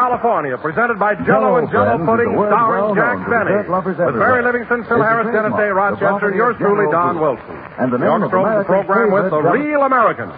California, presented by Jell-O and Jell-O Pudding, starring Jack Benny. With Barry Livingston, Phil Harris, Dennis Day, Rochester, and yours truly, Don Wilson. And the name of the program with The Real Americans.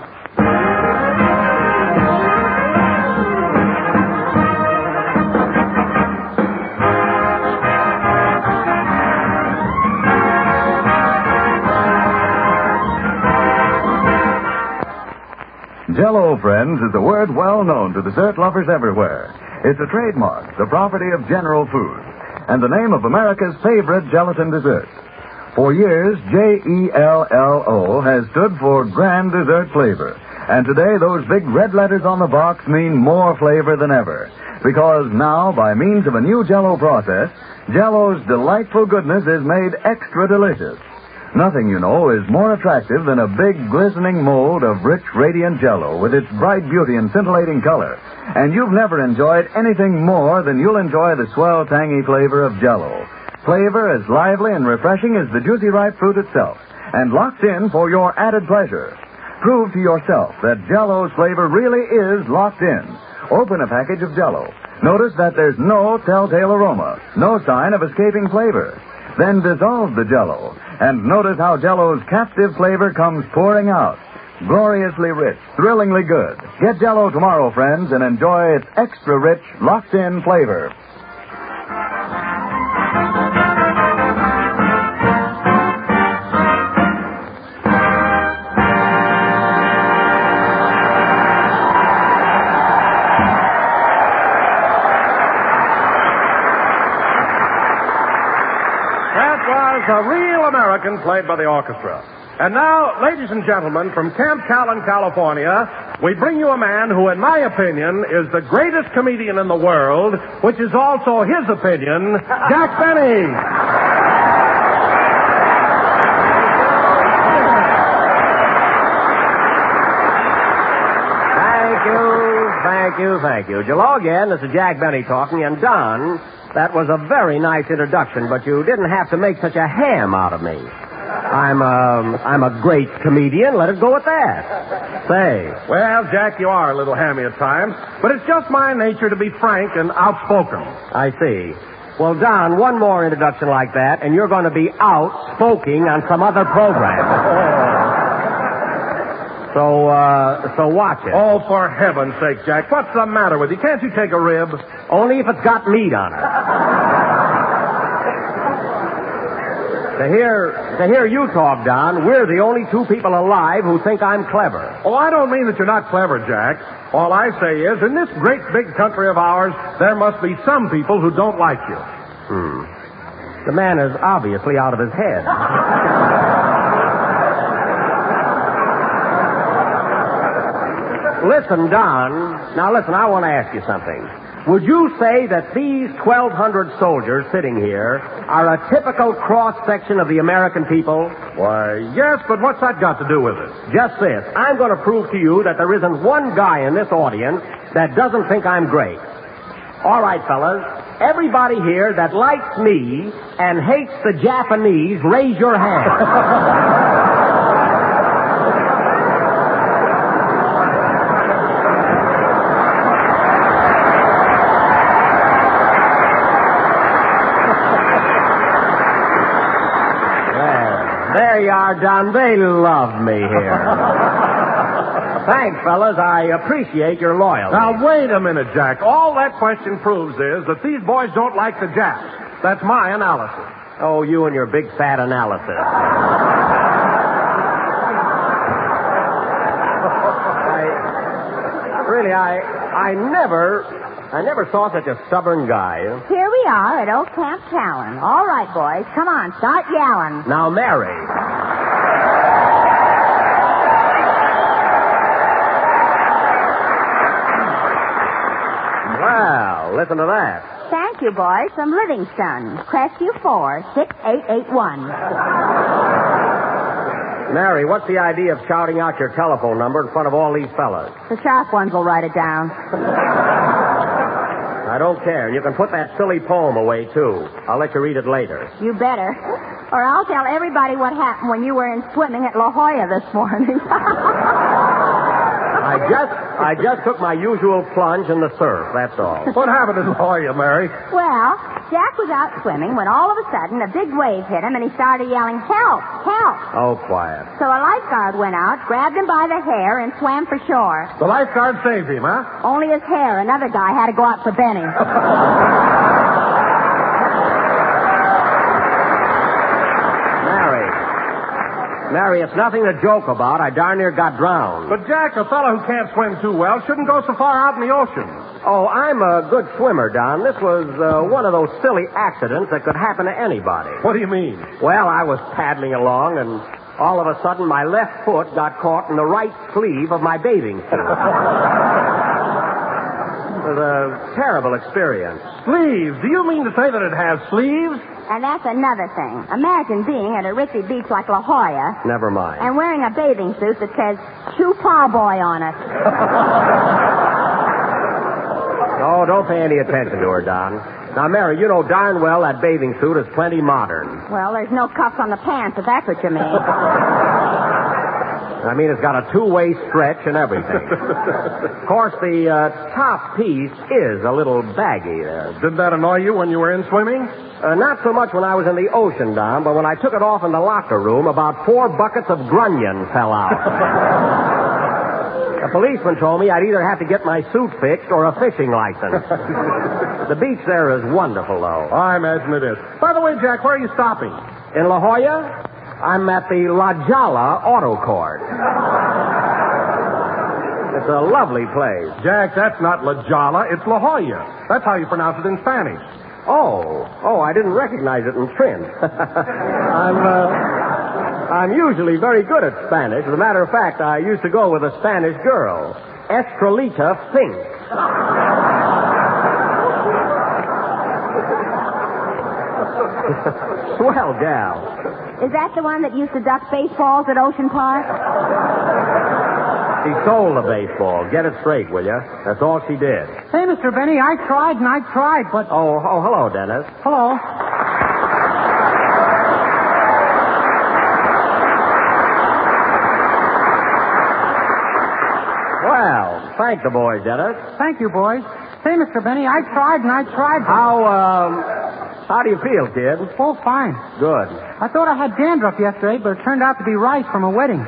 Jell-O, friends, is a word well known to dessert lovers everywhere. It's a trademark, the property of General Foods, and the name of America's favorite gelatin dessert. For years, Jell-O has stood for Grand Dessert Flavor, and today those big red letters on the box mean more flavor than ever. Because now, by means of a new Jell-O process, Jell-O's delightful goodness is made extra delicious. Nothing, you know, is more attractive than a big, glistening mold of rich, radiant Jell-O with its bright beauty and scintillating color. And you've never enjoyed anything more than you'll enjoy the swell, tangy flavor of Jell-O. Flavor as lively and refreshing as the juicy, ripe fruit itself, and locked in for your added pleasure. Prove to yourself that Jell-O's flavor really is locked in. Open a package of Jell-O. Notice that there's no telltale aroma, no sign of escaping flavor. Then dissolve the Jell-O, and notice how Jell-O's captive flavor comes pouring out. Gloriously rich, thrillingly good. Get Jell-O tomorrow, friends, and enjoy its extra rich, locked-in flavor. A Real American, played by the orchestra. And now, ladies and gentlemen, from Camp Callan, California, we bring you a man who, in my opinion, is the greatest comedian in the world, which is also his opinion, Jack Benny. Thank you. Jell-O again, this is Jack Benny talking, and Don, that was a very nice introduction, but you didn't have to make such a ham out of me. I'm a great comedian. Let it go at that. Say. Well, Jack, you are a little hammy at times, but it's just my nature to be frank and outspoken. I see. Well, Don, one more introduction like that, and you're going to be outspoken on some other program. So watch it. Oh, for heaven's sake, Jack, what's the matter with you? Can't you take a rib? Only if it's got meat on it. To hear you talk, Don, we're the only two people alive who think I'm clever. Oh, I don't mean that you're not clever, Jack. All I say is, in this great big country of ours, there must be some people who don't like you. The man is obviously out of his head. Listen, Don. Now, listen, I want to ask you something. Would you say that these 1,200 soldiers sitting here are a typical cross-section of the American people? Why, yes, but what's that got to do with it? Just this. I'm going to prove to you that there isn't one guy in this audience that doesn't think I'm great. All right, fellas. Everybody here that likes me and hates the Japanese, raise your hand. There you are, Don. They love me here. Thanks, fellas. I appreciate your loyalty. Now, wait a minute, Jack. All that question proves is that these boys don't like the Japs. That's my analysis. Oh, you and your big fat analysis. I never saw such a stubborn guy. Here we are at old Camp Callan. All right, boys. Come on, start yelling. Now, Mary. Well, listen to that. Thank you, boys. From Livingston. Crestview 46881. Mary, what's the idea of shouting out your telephone number in front of all these fellas? The sharp ones will write it down. I don't care. And you can put that silly poem away, too. I'll let you read it later. You better. Or I'll tell everybody what happened when you were in swimming at La Jolla this morning. I just took my usual plunge in the surf, that's all. What happened in La Jolla, Mary? Well, Jack was out swimming when all of a sudden a big wave hit him and he started yelling, "Help! Help!" Oh, quiet. So a lifeguard went out, grabbed him by the hair, and swam for shore. The lifeguard saved him, huh? Only his hair. Another guy had to go out for Benny. Mary, it's nothing to joke about. I darn near got drowned. But, Jack, a fellow who can't swim too well shouldn't go so far out in the ocean. Oh, I'm a good swimmer, Don. This was one of those silly accidents that could happen to anybody. What do you mean? Well, I was paddling along, and all of a sudden my left foot got caught in the right sleeve of my bathing suit. It was a terrible experience. Sleeves? Do you mean to say that it has sleeves? And that's another thing. Imagine being at a ritzy beach like La Jolla Never mind. and wearing a bathing suit that says "Chew Paw Boy" on it. Oh, don't pay any attention to her, Don. Now, Mary, you know darn well that bathing suit is plenty modern. Well, there's no cuffs on the pants, if that's what you mean. I mean, it's got a two-way stretch and everything. Of course, the top piece is a little baggy there. Did that annoy you when you were in swimming? Not so much when I was in the ocean, Don, but when I took it off in the locker room, about 4 buckets of grunion fell out. The policeman told me I'd either have to get my suit fixed or a fishing license. The beach there is wonderful, though. I imagine it is. By the way, Jack, where are you stopping? In La Jolla, I'm at the La Jolla Auto Court. It's a lovely place. Jack, that's not La Jolla, it's La Jolla. That's how you pronounce it in Spanish. Oh, I didn't recognize it in print. I'm usually very good at Spanish. As a matter of fact, I used to go with a Spanish girl, Estrelita Fink. Swell gal. Is that the one that used to duck baseballs at Ocean Park? She sold the baseball. Get it straight, will you? That's all she did. Hey, Mr. Benny, I tried, but... Oh, hello, Dennis. Hello. Well, thank the boys, Dennis. Thank you, boys. Say, Mr. Benny, I tried, but... How do you feel, kid? Oh, fine. Good. I thought I had dandruff yesterday, but it turned out to be rice from a wedding.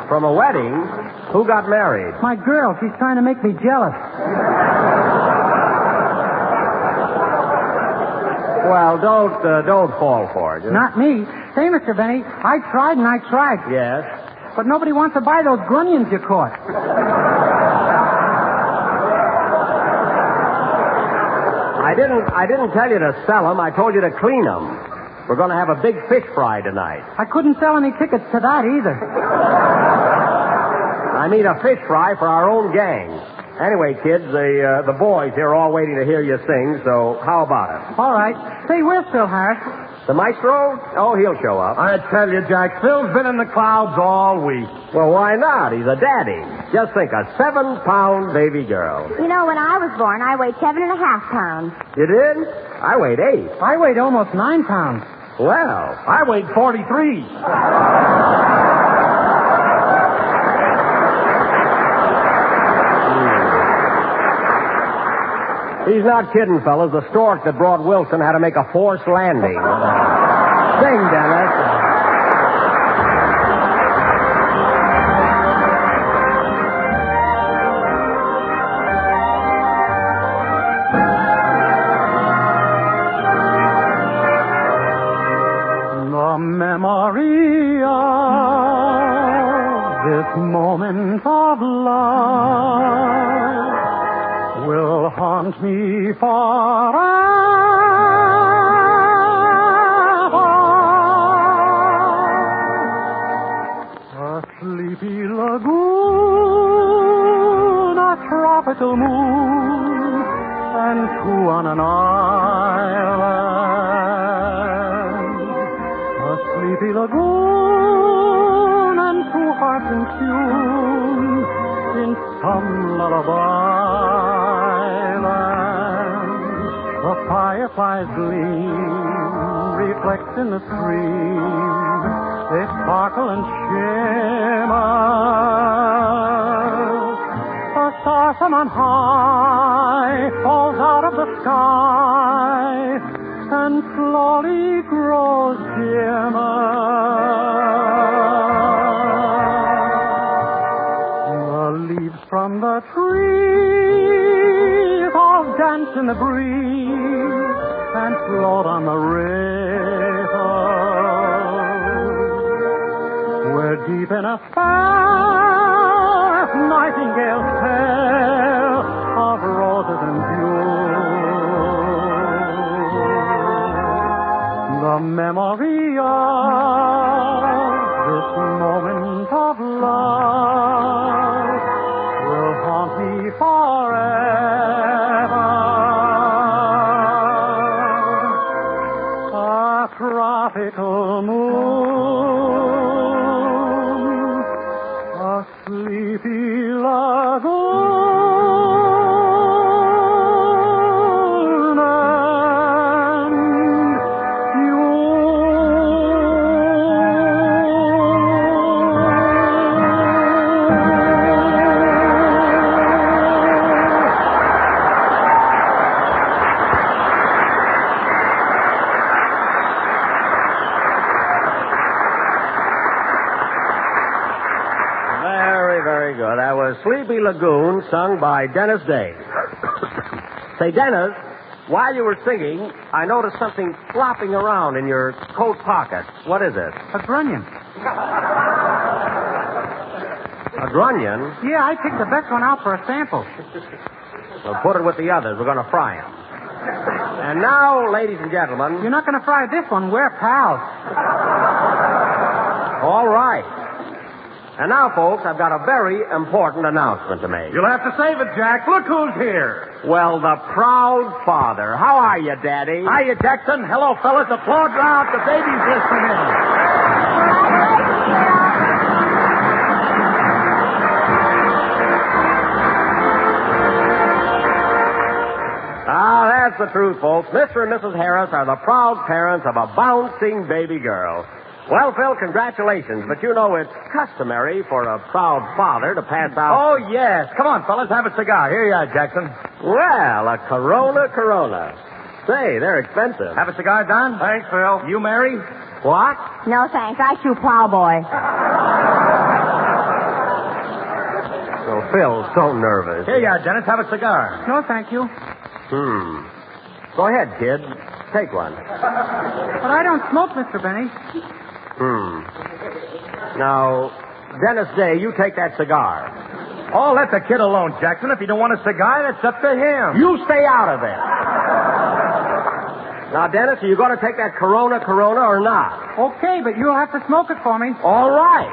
From a wedding? Who got married? My girl, she's trying to make me jealous. Well, don't fall for it. Not me. Say, Mr. Benny, I tried. Yes? But nobody wants to buy those grunions you caught. I didn't tell you to sell them. I told you to clean them. We're going to have a big fish fry tonight. I couldn't sell any tickets to that either. I mean a fish fry for our own gang. Anyway, kids, the boys here are all waiting to hear you sing, so how about it? All right. Say, where's Phil Harris? The maestro? Oh, he'll show up. I tell you, Jack, Phil's been in the clouds all week. Well, why not? He's a daddy. Just think, a 7-pound baby girl. You know, when I was born, I weighed 7.5 pounds. You did? I weighed 8. I weighed almost 9 pounds. Well, I weighed 43. He's not kidding, fellas. The stork that brought Wilson had to make a forced landing. Sing, Dennis. The memory of this moment of love will haunt me forever. A sleepy lagoon, a tropical moon, and 2 on an island. A sleepy lagoon and 2 hearts in tune in some lullaby land. The fireflies gleam, reflect in the stream. They sparkle and shimmer on high falls out of the sky and slowly grows dimmer. The leaves from the trees all dance in the breeze and float on the river. We're deep in a spell, nightingales tell of roses and dew. The memory of this moment of love will haunt me forever. A tropical moon, a sleepy lagoon, and you. Very good. That was Sleepy Lagoon, sung by Dennis Day. Say, Dennis, while you were singing, I noticed something flopping around in your coat pocket. What is it? A grunion. A grunion? Yeah, I picked the best one out for a sample. Well, put it with the others. We're going to fry them. And now, ladies and gentlemen... You're not going to fry this one. We're pals. All right. And now, folks, I've got a very important announcement to make. You'll have to save it, Jack. Look who's here. Well, the proud father. How are you, Daddy? Hiya, Jackson. Hello, fellas. Applaud loud. The baby's listening in. Ah, that's the truth, folks. Mr. and Mrs. Harris are the proud parents of a bouncing baby girl. Well, Phil, congratulations, but you know it's customary for a proud father to pass out... Oh, yes. Come on, fellas, have a cigar. Here you are, Jackson. Well, a Corona. Say, they're expensive. Have a cigar, Don? Thanks, Phil. You, Mary? What? No, thanks. I shoot plowboy. Oh, Phil's so nervous. Here you are, Dennis. Have a cigar. No, thank you. Go ahead, kid. Take one. But I don't smoke, Mr. Benny. Now, Dennis Day, you take that cigar. Oh, let the kid alone, Jackson. If you don't want a cigar, that's up to him. You stay out of it. Now, Dennis, are you going to take that Corona or not? Okay, but you'll have to smoke it for me. All right.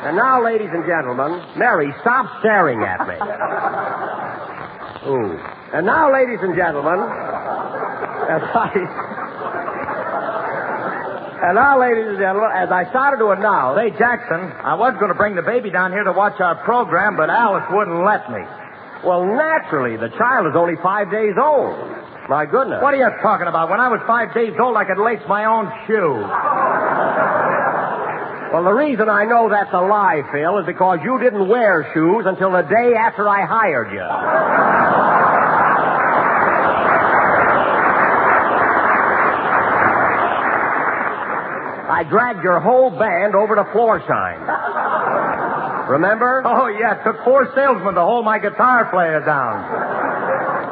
And now, ladies and gentlemen, Mary, stop staring at me. Ooh. And now, ladies and gentlemen, as I started to announce... Say, Jackson, I was going to bring the baby down here to watch our program, but Alice wouldn't let me. Well, naturally, the child is only 5 days old. My goodness. What are you talking about? When I was 5 days old, I could lace my own shoe. Well, the reason I know that's a lie, Phil, is because you didn't wear shoes until the day after I hired you. I dragged your whole band over to Floorshine. Remember? Oh, yeah. It took 4 salesmen to hold my guitar player down.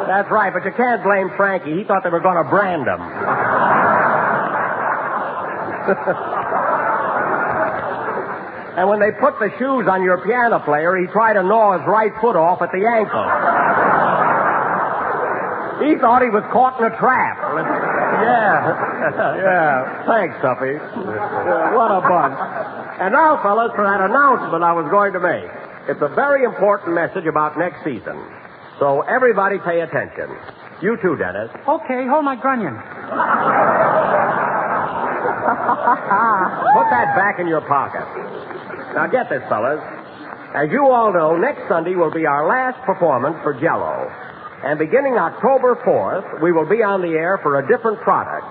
That's right, but you can't blame Frankie. He thought they were going to brand him. And when they put the shoes on your piano player, he tried to gnaw his right foot off at the ankle. He thought he was caught in a trap. Yeah. Thanks, Tuffy. What a bunch. And now, fellas, for that announcement I was going to make. It's a very important message about next season. So everybody pay attention. You too, Dennis. Okay, hold my grunion. Put that back in your pocket. Now get this, fellas. As you all know, next Sunday will be our last performance for Jell-O. And beginning October 4th, we will be on the air for a different product.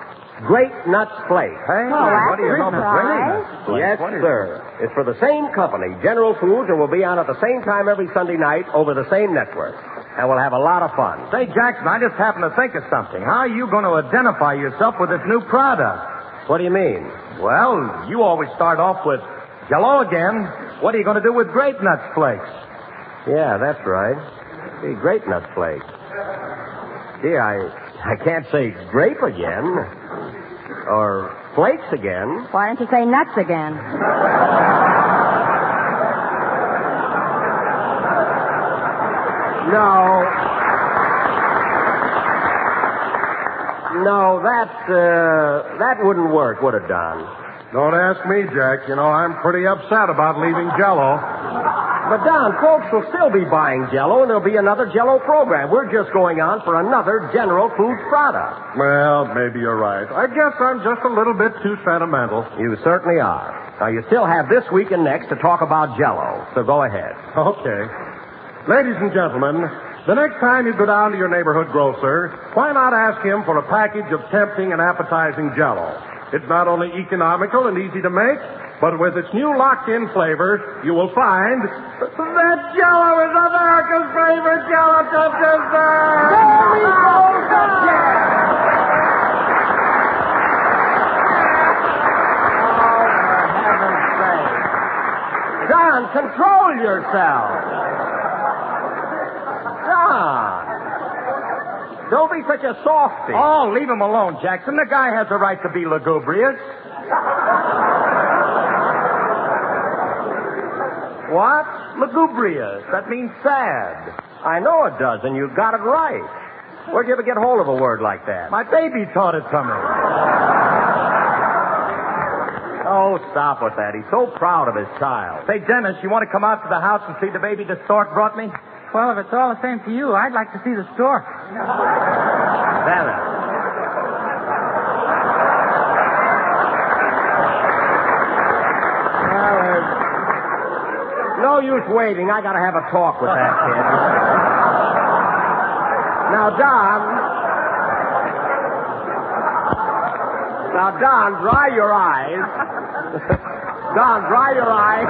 Grape Nuts Flakes. Hey, Oh, that's what do you a know about surprise. Grape Yes, What is sir. It's for the same company, General Foods, and will be on at the same time every Sunday night over the same network. And we'll have a lot of fun. Say, Jackson, I just happened to think of something. How are you going to identify yourself with this new product? What do you mean? Well, you always start off with Jell-O again. What are you going to do with Grape Nuts Flakes? Yeah, that's right. Gee, Grape Nuts Flakes. Gee, I can't say grape again. Or flakes again. Why don't you say nuts again? No, that wouldn't work, would it, Don? Don't ask me, Jack. You know, I'm pretty upset about leaving Jell-O. But, Don, folks will still be buying Jell-O, and there'll be another Jell-O program. We're just going on for another General Foods product. Well, maybe you're right. I guess I'm just a little bit too sentimental. You certainly are. Now, you still have this week and next to talk about Jell-O, so go ahead. Okay. Ladies and gentlemen, the next time you go down to your neighborhood grocer, why not ask him for a package of tempting and appetizing Jell-O? It's not only economical and easy to make, but with its new locked-in flavors, you will find that Jell-O is America's favorite gelatin dessert. There we go again! Oh, for heaven's sake. Don, control yourself. Don. Don't be such a softy. Oh, leave him alone, Jackson. The guy has a right to be lugubrious. What? Lugubrious. That means sad. I know it does, and you got it right. Where'd you ever get hold of a word like that? My baby taught it to me. Oh, stop with that. He's so proud of his child. Say, Dennis, you want to come out to the house and see the baby the stork brought me? Well, if it's all the same to you, I'd like to see the stork. Dennis. Well, there's no use waiting. I got to have a talk with that kid. Now, Don, dry your eyes. Don, dry your eyes.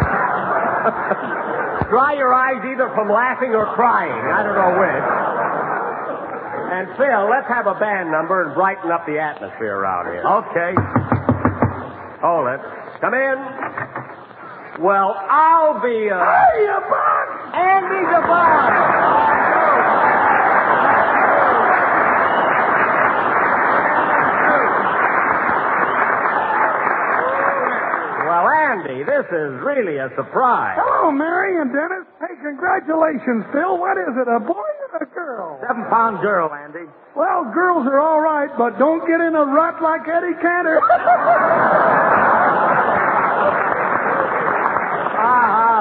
Dry your eyes either from laughing or crying. I don't know which. And Phil, let's have a band number and brighten up the atmosphere around here. Okay. Hold it. Come in. Well, I'll be Hey, Andy Devine. Well, Andy, this is really a surprise. Hello, Mary and Dennis. Hey, congratulations, Phil. What is it, a boy or a girl? 7-pound girl, Andy. Well, girls are all right, but don't get in a rut like Eddie Cantor.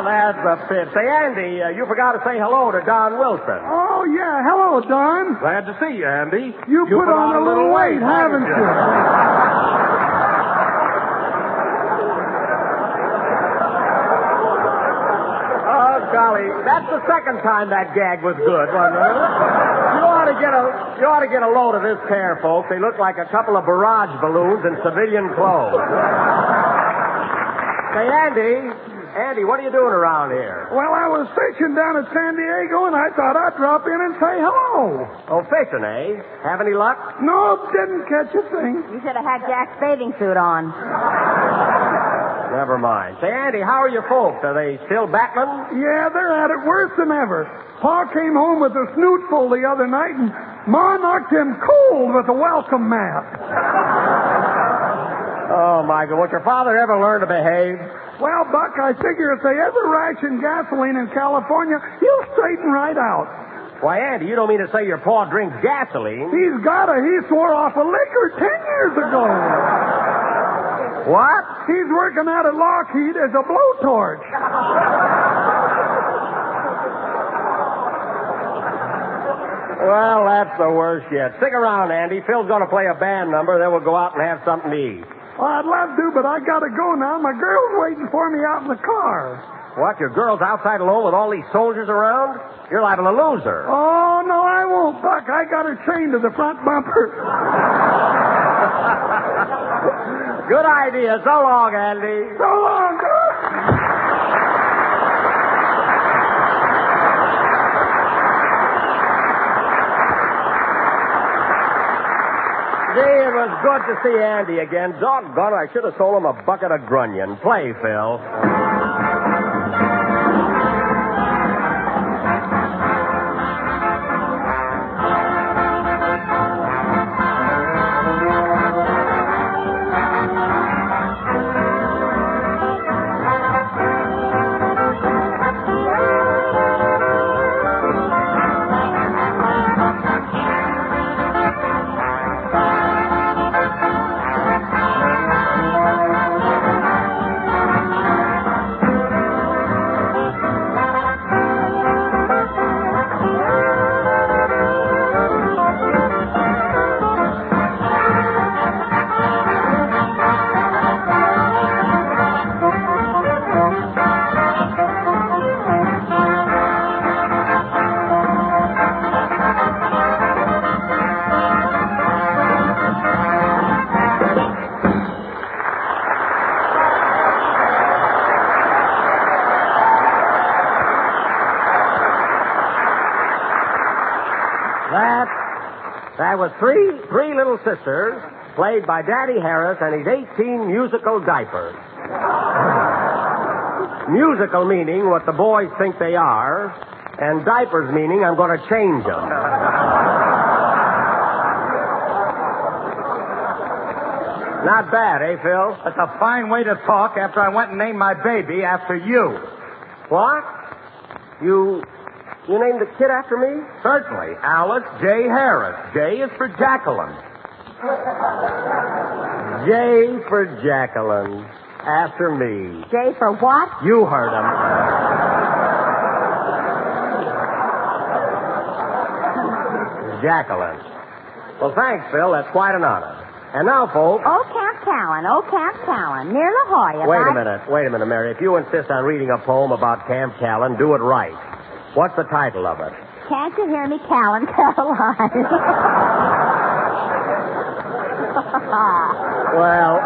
That's the fit. Say, Andy, you forgot to say hello to Don Wilson. Oh, yeah. Hello, Don. Glad to see you, Andy. You put on a little weight, haven't you? Oh, golly. That's the second time that gag was good, wasn't it? You ought to get a load of this pair, folks. They look like a couple of barrage balloons in civilian clothes. Say, Andy, what are you doing around here? Well, I was fishing down at San Diego, and I thought I'd drop in and say hello. Oh, fishing, eh? Have any luck? No, didn't catch a thing. You should have had Jack's bathing suit on. Never mind. Say, Andy, how are your folks? Are they still battling? Yeah, they're at it worse than ever. Pa came home with a snootful the other night, and Ma knocked him cold with a welcome mat. Oh, Michael, won't your father ever learn to behave? Well, Buck, I figure if they ever ration gasoline in California, he'll straighten right out. Why, Andy, you don't mean to say your pa drinks gasoline? He's gotta. He swore off a liquor 10 years ago. What? He's working out at Lockheed as a blowtorch. Well, that's the worst yet. Stick around, Andy. Phil's going to play a band number, then we'll go out and have something to eat. Well, I'd love to, but I gotta go now. My girl's waiting for me out in the car. What, your girl's outside alone with all these soldiers around? You're liable to lose her. Oh, no, I won't, Buck. I got her chained to the front bumper. Good idea. So long, Andy. So long, Doc. Gee, it was good to see Andy again. Doggone it, I should have sold him a bucket of grunion. Play, Phil. That was three little sisters, played by Daddy Harris and his 18 musical diapers. Musical meaning what the boys think they are, and diapers meaning I'm going to change them. Not bad, eh, Phil? That's a fine way to talk after I went and named my baby after you. What? You named the kid after me? Certainly. Alice J. Harris. J is for Jacqueline. J for Jacqueline. After me. J for what? You heard him. Jacqueline. Well, thanks, Phil. That's quite an honor. And now, folks... Oh, Camp Callan, near La Jolla. Wait a minute, Mary. If you insist on reading a poem about Camp Callan, do it right. What's the title of it? Can't you hear me, Callen, Caroline? Well,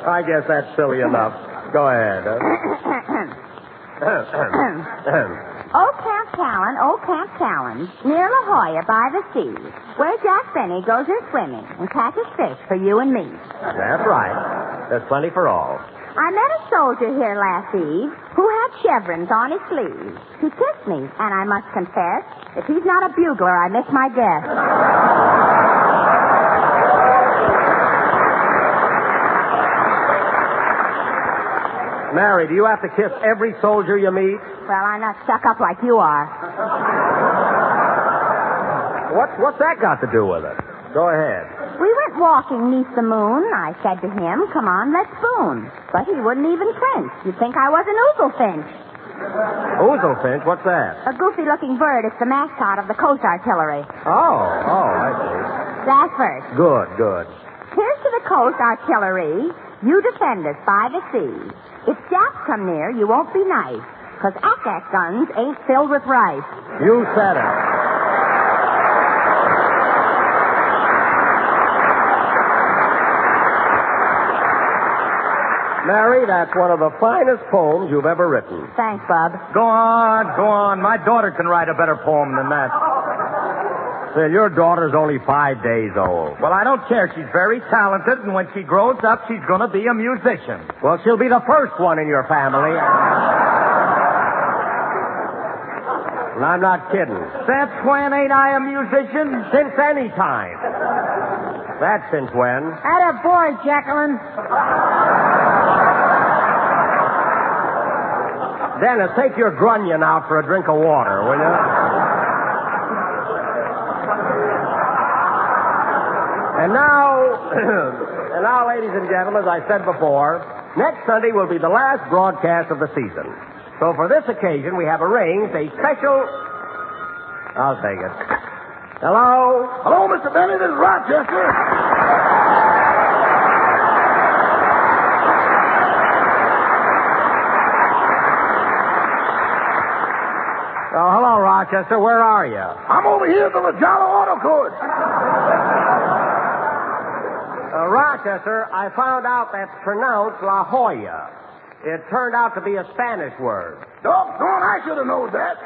I guess that's silly enough. Go ahead. Oh, Camp Callan, near La Jolla by the sea, where Jack Benny goes in swimming and catches fish for you and me. That's right. There's plenty for all. I met a soldier here last eve who had chevrons on his sleeves. He kissed me, and I must confess, if he's not a bugler, I miss my guess. Mary, do you have to kiss every soldier you meet? Well, I'm not stuck up like you are. What's that got to do with it? Go ahead. We went walking neath the moon. I said to him, come on, let's spoon. But he wouldn't even flinch. You'd think I was an oozlefinch. Oozlefinch? What's that? A goofy-looking bird. It's the mascot of the Coast Artillery. Oh, I see. That's first. Good. Here's to the Coast Artillery. You defend us by the sea. If Japs come near, you won't be nice. 'Cause ack-ack guns ain't filled with rice. You said it. Mary, that's one of the finest poems you've ever written. Thanks, Bub. Go on. My daughter can write a better poem than that. Phil, your daughter's only 5 days old. Well, I don't care. She's very talented, and when she grows up, she's going to be a musician. Well, she'll be the first one in your family. And I'm not kidding. Since when ain't I a musician? Since any time. That's since when? Atta boy, Jacqueline. Dennis, take your grunion out for a drink of water, will you? And now, ladies and gentlemen, as I said before, next Sunday will be the last broadcast of the season. So for this occasion, we have arranged a special... I'll take it. Hello? Hello, Mr. Benny. This is Rochester. Oh, hello, Rochester. Where are you? I'm over here at the Jell-O Auto Court. Rochester, I found out that's pronounced La Jolla. It turned out to be a Spanish word. Doggone, I should have known that.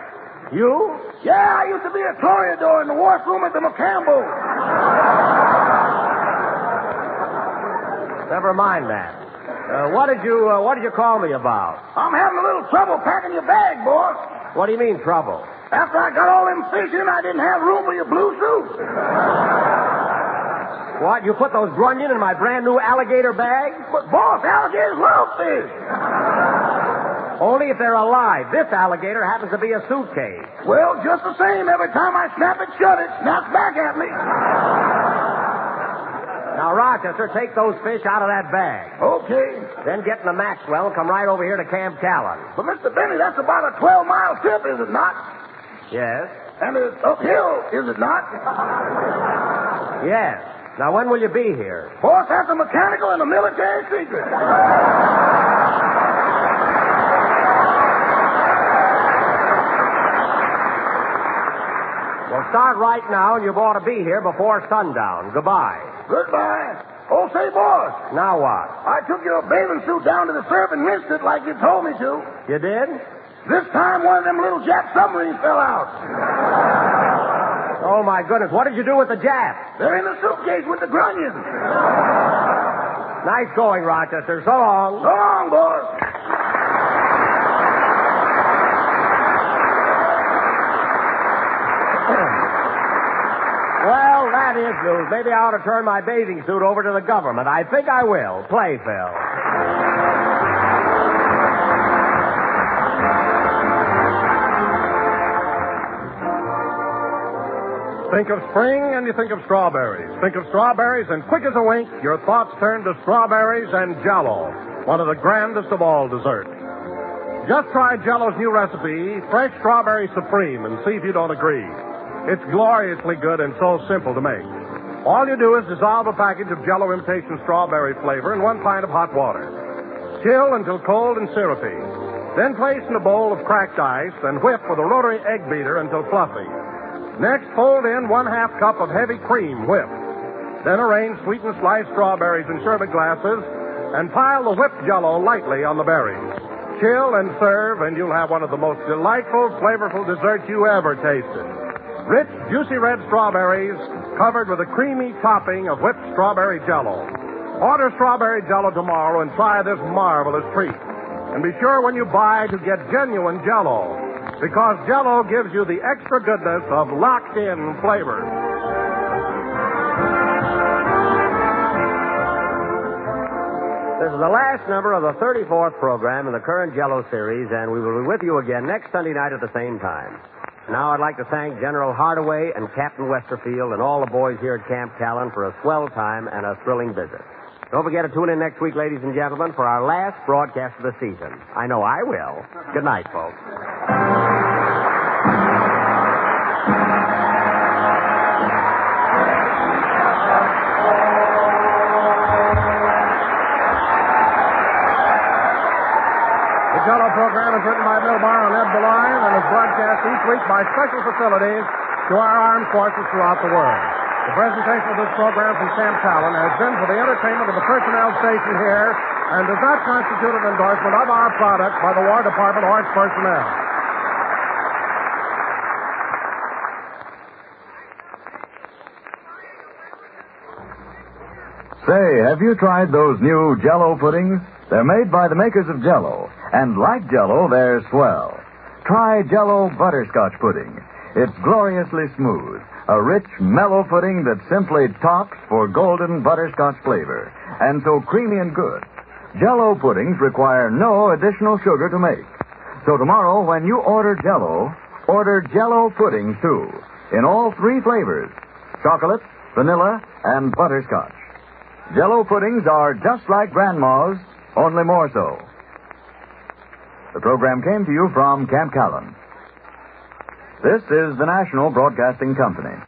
You? Yeah, I used to be a toreador in the washroom at the Macambo. Never mind that. What did you call me about? I'm having a little trouble packing your bag, boss. What do you mean, trouble? After I got all them fish in, I didn't have room for your blue suit. What? You put those grunion in my brand new alligator bag? But, boss, alligators love fish. Only if they're alive. This alligator happens to be a suitcase. Well, just the same, every time I snap it shut, it snaps back at me. Now, Rochester, take those fish out of that bag. Okay. Then get in the Maxwell and come right over here to Camp Callan. But, Mr. Benny, that's about a 12-mile trip, is it not? Yes? And it's uphill, is it not? Yes. Now, when will you be here? Boss, that's a mechanical and a military secret. We'll start right now, and you ought to be here before sundown. Goodbye. Goodbye. Oh, say, boss. Now what? I took your bathing suit down to the surf and rinsed it like you told me to. You did? This time, one of them little Jap submarines fell out. Oh, my goodness. What did you do with the Japs? They're in the suitcase with the grunions. Nice going, Rochester. So long. So long, boss. Well, that is news. Maybe I ought to turn my bathing suit over to the government. I think I will. Play, Phil. Think of spring and you think of strawberries. Think of strawberries and quick as a wink, your thoughts turn to strawberries and Jell-O, one of the grandest of all desserts. Just try Jell-O's new recipe, Fresh Strawberry Supreme, and see if you don't agree. It's gloriously good and so simple to make. All you do is dissolve a package of Jell-O imitation strawberry flavor in 1 pint of hot water. Chill until cold and syrupy. Then place in a bowl of cracked ice and whip with a rotary egg beater until fluffy. Next, fold in 1/2 cup of heavy cream whipped. Then arrange sweetened sliced strawberries in sherbet glasses and pile the whipped Jell-O lightly on the berries. Chill and serve, and you'll have one of the most delightful, flavorful desserts you ever tasted. Rich, juicy red strawberries covered with a creamy topping of whipped strawberry Jell-O. Order strawberry Jell-O tomorrow and try this marvelous treat. And be sure when you buy to get genuine Jell-O, because Jell-O gives you the extra goodness of locked-in flavor. This is the last number of the 34th program in the current Jell-O series, and we will be with you again next Sunday night at the same time. Now I'd like to thank General Hardaway and Captain Westerfield and all the boys here at Camp Callan for a swell time and a thrilling visit. Don't forget to tune in next week, ladies and gentlemen, for our last broadcast of the season. I know I will. Good night, folks. The Jell-O program is written by Bill Barr and Ed Beline and is broadcast each week by special facilities to our armed forces throughout the world. The presentation of this program from Camp Callan has been for the entertainment of the personnel station here and does not constitute an endorsement of our product by the War Department or its personnel. Say, have you tried those new Jell-O puddings? They're made by the makers of Jell-O, and like Jell-O, they're swell. Try Jell-O Butterscotch Pudding. It's gloriously smooth, a rich, mellow pudding that simply tops for golden butterscotch flavor, and so creamy and good. Jell-O puddings require no additional sugar to make. So tomorrow, when you order Jell-O, order Jell-O puddings, too, in all 3 flavors, chocolate, vanilla, and butterscotch. Jell-O puddings are just like Grandma's, only more so. The program came to you from Camp Callan. This is the National Broadcasting Company.